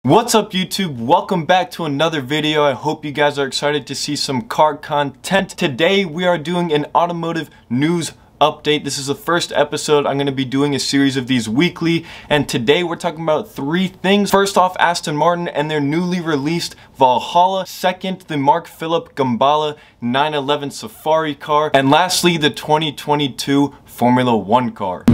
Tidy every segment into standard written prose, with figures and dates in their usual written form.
What's up YouTube? Welcome back to another video. I hope you guys are excited to see some car content. Today we are doing an automotive news update. This is the first episode. I'm going to be doing a series of these weekly, and today we're talking about three things. First off, Aston Martin and their newly released Valhalla. Second, the Marc Philipp Marsien 911 Safari car. And lastly, the 2022 Formula 1 car.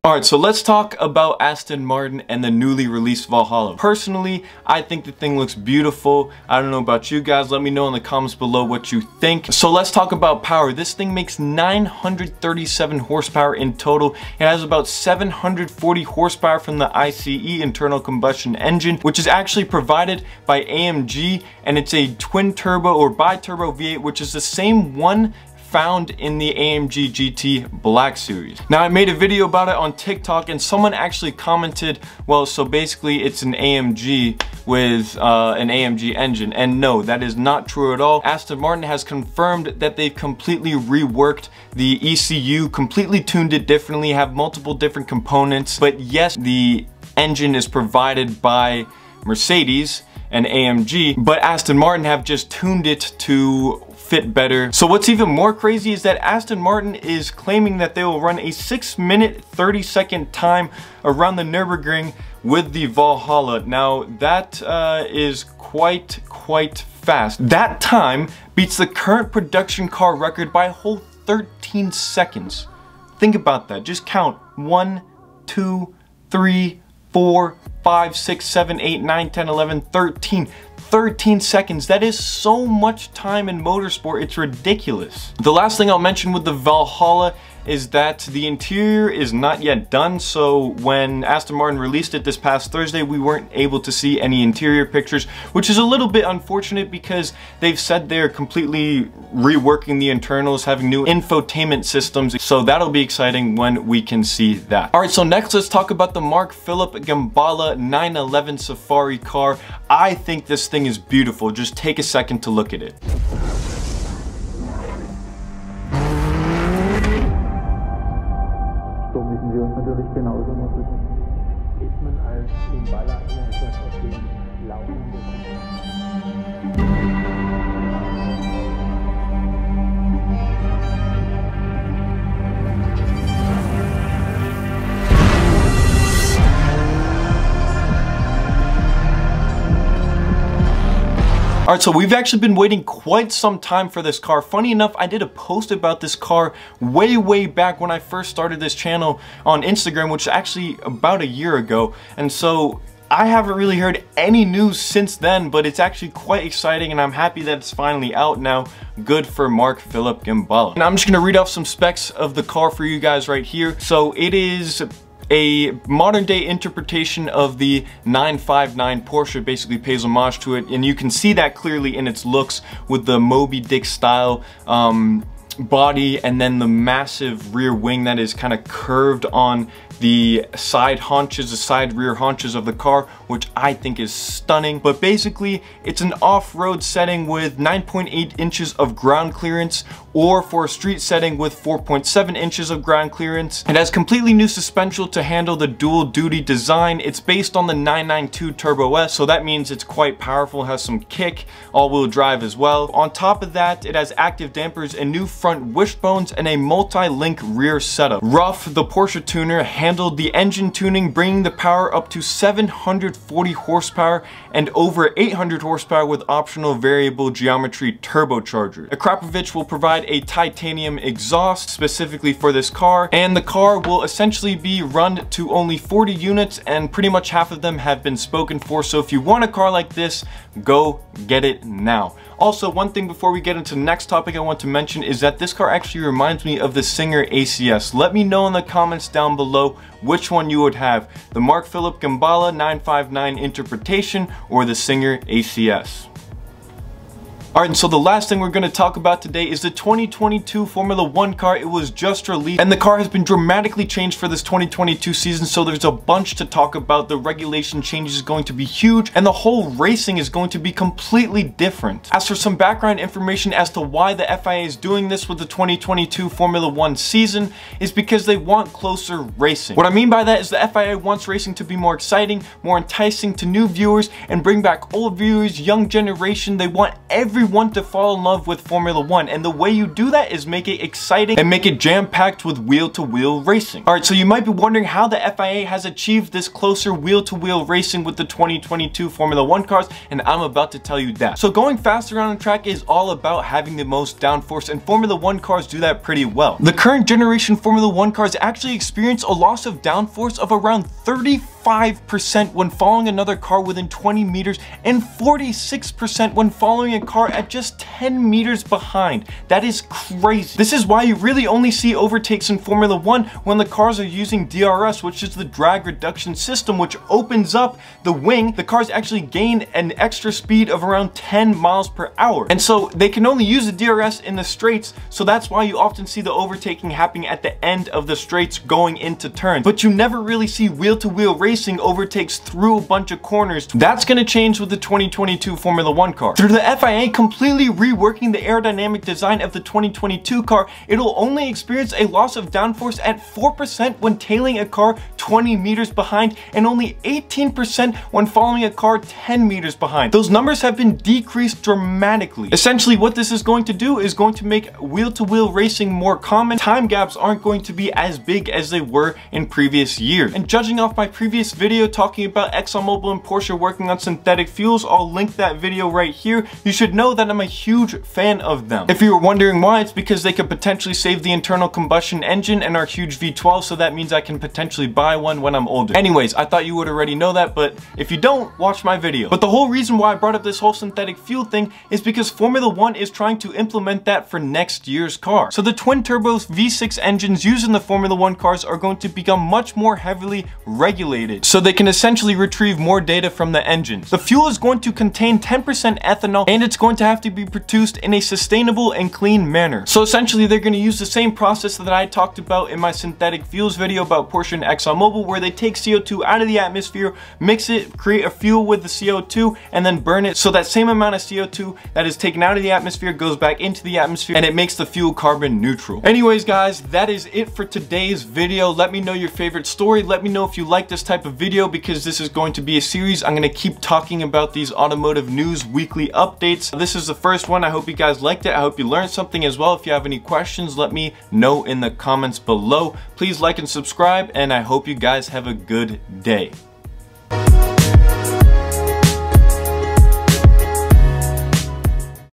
Alright, so let's talk about Aston Martin and the newly released Valhalla. Personally, I think the thing looks beautiful. I don't know about you guys. Let me know in the comments below what you think. So let's talk about power. This thing makes 937 horsepower in total. It has about 740 horsepower from the ICE, internal combustion engine, which is actually provided by AMG, and it's a twin turbo or bi-turbo V8, which is the same one found in the AMG GT Black Series. Now, I made a video about it on TikTok and someone actually commented, well, so basically it's an AMG with an AMG engine. And no, that is not true at all. Aston Martin has confirmed that they've completely reworked the ECU, completely tuned it differently, have multiple different components. But yes, the engine is provided by Mercedes and AMG, but Aston Martin have just tuned it to fit better. So what's even more crazy is that Aston Martin is claiming that they will run a 6-minute 30-second time around the Nürburgring with the Valhalla. Now that is quite fast. That time beats the current production car record by a whole 13 seconds. Think about that. Just count 1, 2, 3, 4, 5, 6, 7, 8, 9, 10, 11, 13. 13 seconds. That is so much time in motorsport, it's ridiculous. The last thing I'll mention with the Valhalla is that the interior is not yet done. So when Aston Martin released it this past Thursday, we weren't able to see any interior pictures, which is a little bit unfortunate because they've said they're completely reworking the internals, having new infotainment systems. So that'll be exciting when we can see that. All right, so next let's talk about the Marc Philipp Marsien 911 Safari car. I think this thing is beautiful. Just take a second to look at it. So müssen wir uns natürlich genauso machen. Ist man als im Baller immer etwas auf den Laufenden? Alright, so we've actually been waiting quite some time for this car. Funny enough, I did a post about this car way back when I first started this channel on Instagram, which is actually about a year ago. And so I haven't really heard any news since then, but it's actually quite exciting and I'm happy that it's finally out now. Good for Marc Philipp Marsien. And I'm just gonna read off some specs of the car for you guys right here. So it is a modern day interpretation of the 959 Porsche, basically pays homage to it, and you can see that clearly in its looks with the Moby Dick style body and then the massive rear wing that is kind of curved on the side haunches, the side rear haunches of the car, which I think is stunning. But basically it's an off-road setting with 9.8 inches of ground clearance, or for a street setting with 4.7 inches of ground clearance. It has completely new suspension to handle the dual duty design. It's based on the 992 Turbo S, so that means it's quite powerful, has some kick, all-wheel drive as well. On top of that, it has active dampers and new front wishbones and a multi-link rear setup. Ruff, the Porsche tuner, handled the engine tuning, bringing the power up to 740 horsepower and over 800 horsepower with optional variable geometry turbocharger. Akrapovic will provide a titanium exhaust specifically for this car, and the car will essentially be run to only 40 units, and pretty much half of them have been spoken for. So if you want a car like this, go get it now. Also, one thing before we get into the next topic I want to mention is that this car actually reminds me of the Singer ACS. Let me know in the comments down below which one you would have, the Marc Philipp Marsien 959 interpretation or the Singer ACS. Alright, and so the last thing we're going to talk about today is the 2022 Formula 1 car. It was just released and the car has been dramatically changed for this 2022 season, so there's a bunch to talk about. The regulation changes is going to be huge and the whole racing is going to be completely different. As for some background information as to why the FIA is doing this with the 2022 Formula 1 season is because they want closer racing. What I mean by that is the FIA wants racing to be more exciting, more enticing to new viewers, and bring back old viewers, young generation. They want everyone to fall in love with Formula 1, and the way you do that is make it exciting and make it jam-packed with wheel-to-wheel racing. Alright, so you might be wondering how the FIA has achieved this closer wheel-to-wheel racing with the 2022 Formula 1 cars, and I'm about to tell you that. So going faster on the track is all about having the most downforce, and Formula 1 cars do that pretty well. The current generation Formula 1 cars actually experience a loss of downforce of around 35% when following another car within 20 meters and 46% when following a car at just 10 meters behind. That is crazy. This is why you really only see overtakes in Formula 1 when the cars are using DRS, which is the drag reduction system, which opens up the wing. The cars actually gain an extra speed of around 10 miles per hour. And so they can only use the DRS in the straights, so that's why you often see the overtaking happening at the end of the straights going into turns. But you never really see wheel-to-wheel racing overtakes through a bunch of corners. That's going to change with the 2022 Formula 1 car. Through the FIA completely reworking the aerodynamic design of the 2022 car, it'll only experience a loss of downforce at 4% when tailing a car 20 meters behind and only 18% when following a car 10 meters behind. Those numbers have been decreased dramatically. Essentially, what this is going to do is going to make wheel-to-wheel racing more common. Time gaps aren't going to be as big as they were in previous years. And judging off my previous video talking about ExxonMobil and Porsche working on synthetic fuels, I'll link that video right here. You should know that I'm a huge fan of them. If you were wondering why, it's because they could potentially save the internal combustion engine and our huge V12, so that means I can potentially buy one when I'm older. Anyways, I thought you would already know that, but if you don't, watch my video. But the whole reason why I brought up this whole synthetic fuel thing is because Formula 1 is trying to implement that for next year's car. So the twin-turbo V6 engines used in the Formula 1 cars are going to become much more heavily regulated, so they can essentially retrieve more data from the engines. The fuel is going to contain 10% ethanol, and it's going to have to be produced in a sustainable and clean manner. So essentially they're going to use the same process that I talked about in my synthetic fuels video about Porsche and ExxonMobil, where they take CO2 out of the atmosphere, mix it, create a fuel with the CO2, and then burn it. So that same amount of CO2 that is taken out of the atmosphere goes back into the atmosphere, and it makes the fuel carbon neutral. Anyways guys, that is it for today's video. Let me know your favorite story. Let me know if you like this type of video, because this is going to be a series. I'm going to keep talking about these automotive news weekly updates. This is the first one. I hope you guys liked it. I hope you learned something as well. If you have any questions, let me know in the comments below. Please like and subscribe, and I hope you guys have a good day.